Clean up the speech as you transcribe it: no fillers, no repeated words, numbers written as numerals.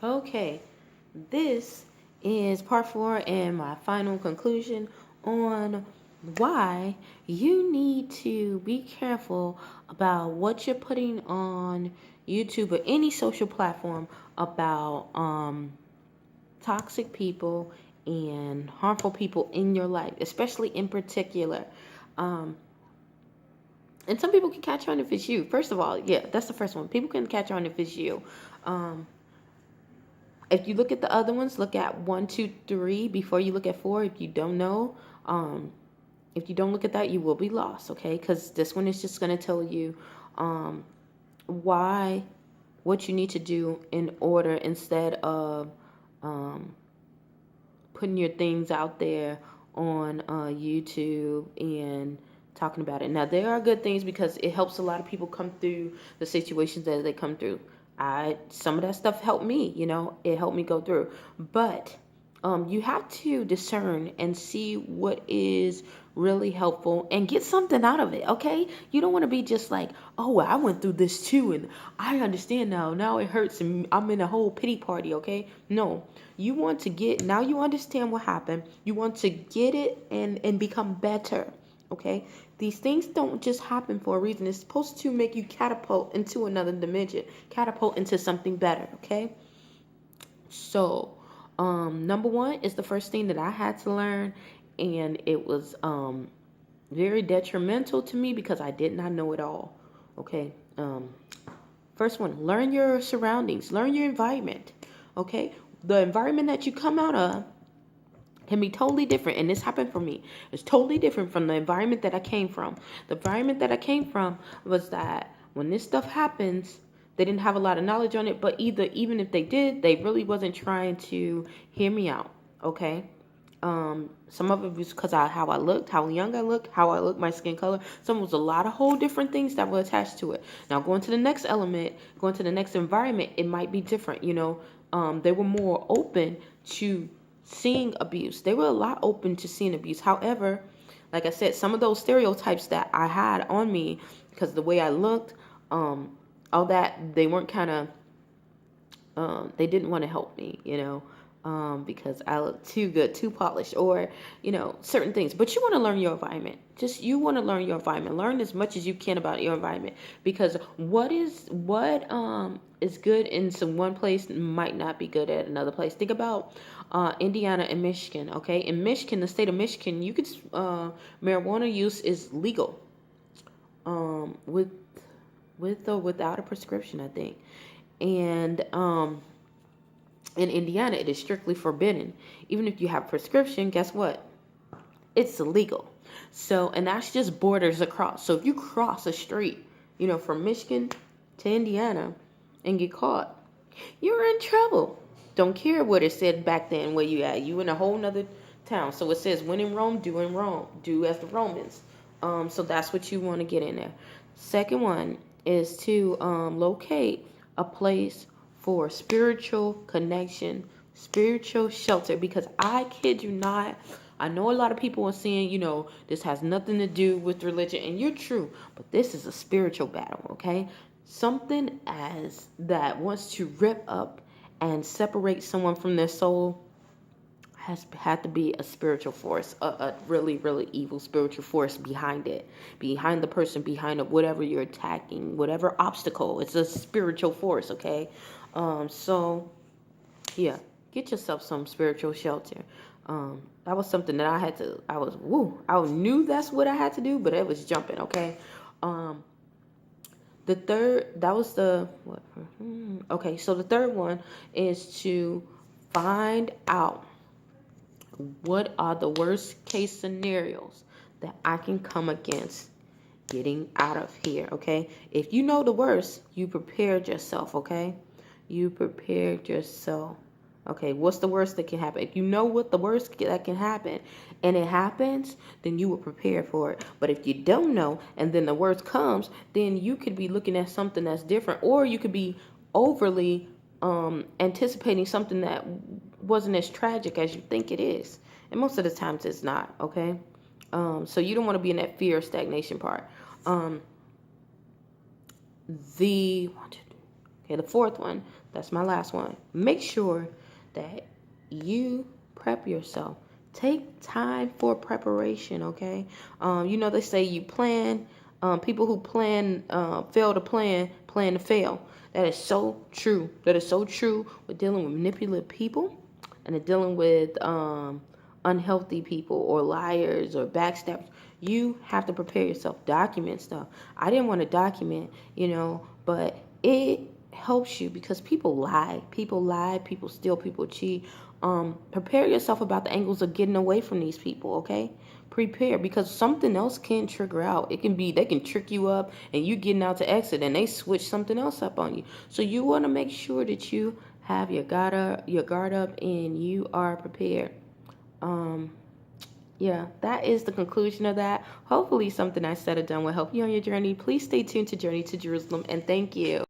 Okay, this is part 4 and my final conclusion on why you need to be careful about what you're putting on YouTube or any social platform about toxic people and harmful people in your life, especially in particular. Um, and some people can catch on if it's you. First of all, yeah, that's the first one. People can catch on if it's you. Um, if you look at the other ones, look at 1, 2, 3 before you look at 4. If you don't know, if you don't look at that, you will be lost. Okay, because this one is just going to tell you why, what you need to do in order instead of um, putting your things out there on YouTube and talking about it. Now, there are good things because it helps a lot of people come through the situations that they come through. Some of that stuff helped me, it helped me go through. But you have to discern and see what is really helpful and get something out of it, okay? You don't want to be just like, oh, well, I went through this too and I understand now. Now it hurts and I'm in a whole pity party, okay? No, you want to get, now you understand what happened. You want to get it and become better, okay? These things don't just happen for a reason. It's supposed to make you catapult into another dimension, catapult into something better, okay? So, number one is the first thing that I had to learn, and it was very detrimental to me because I did not know it all. Okay. First one, learn your surroundings, learn your environment. Okay. The environment that you come out of can be totally different, and this happened for me. It's totally different from the environment that I came from. The environment that I came from was that when this stuff happens, they didn't have a lot of knowledge on it, but even if they did, they really wasn't trying to hear me out. Okay. Some of it was because how I looked, how young I looked, how I looked, my skin color. Some was a lot of whole different things that were attached to it. Now going to the next element, going to the next environment, it might be different. They were more open to seeing abuse. They were a lot open to seeing abuse. However, like I said, some of those stereotypes that I had on me, because the way I looked, all that, they weren't kind of, they didn't want to help me, because I look too good, too polished, or, certain things. But you want to learn your environment. You want to learn your environment. Learn as much as you can about your environment, because what is good in some one place might not be good at another place. Think about Indiana and Michigan. Okay, in Michigan, the state of Michigan, you could marijuana use is legal, with or without a prescription, I think, and in Indiana, it is strictly forbidden. Even if you have a prescription, guess what? It's illegal. So, and that's just borders across. So if you cross a street, from Michigan to Indiana and get caught, you're in trouble. Don't care what it said back then where you at. You in a whole nother town. So it says, when in Rome, do in Rome. Do as the Romans. So that's what you want to get in there. Second one is to locate a place for spiritual connection, spiritual shelter. Because I kid you not, I know a lot of people are saying, this has nothing to do with religion, and you're true, but this is a spiritual battle, okay? Something as that wants to rip up and separate someone from their soul has had to be a spiritual force, a really, really evil spiritual force behind it, behind the person, behind it, whatever you're attacking, whatever obstacle. It's a spiritual force, okay? So yeah, get yourself some spiritual shelter. That was something that I knew that's what I had to do, but it was jumping, okay? The third, that was the, what? Okay, so the third one is to find out what are the worst case scenarios that I can come against getting out of here, okay? If you know the worst, you prepared yourself, okay? You prepared yourself. Okay, what's the worst that can happen? If you know what the worst that can happen and it happens, then you will prepare for it. But if you don't know and then the worst comes, then you could be looking at something that's different, or you could be overly anticipating something that wasn't as tragic as you think it is. And most of the times it's not, okay? So you don't want to be in that fear of stagnation part. The fourth one, that's my last one. Make sure that you prep yourself. Take time for preparation, okay? They say you plan. People who plan fail to plan to fail. That is so true. That is so true with dealing with manipulative people and dealing with unhealthy people or liars or backstabbers. You have to prepare yourself. Document stuff. I didn't want to document, but it helps you because people lie. People steal, people cheat. Prepare yourself about the angles of getting away from these people, okay? Prepare, because something else can trigger out. It can be they can trick you up and you getting out to exit and they switch something else up on you. So you want to make sure that you have your guard up and you are prepared. Yeah, that is the conclusion of that. Hopefully something I said or done will help you on your journey. Please stay tuned to Journey to Jerusalem, and thank you.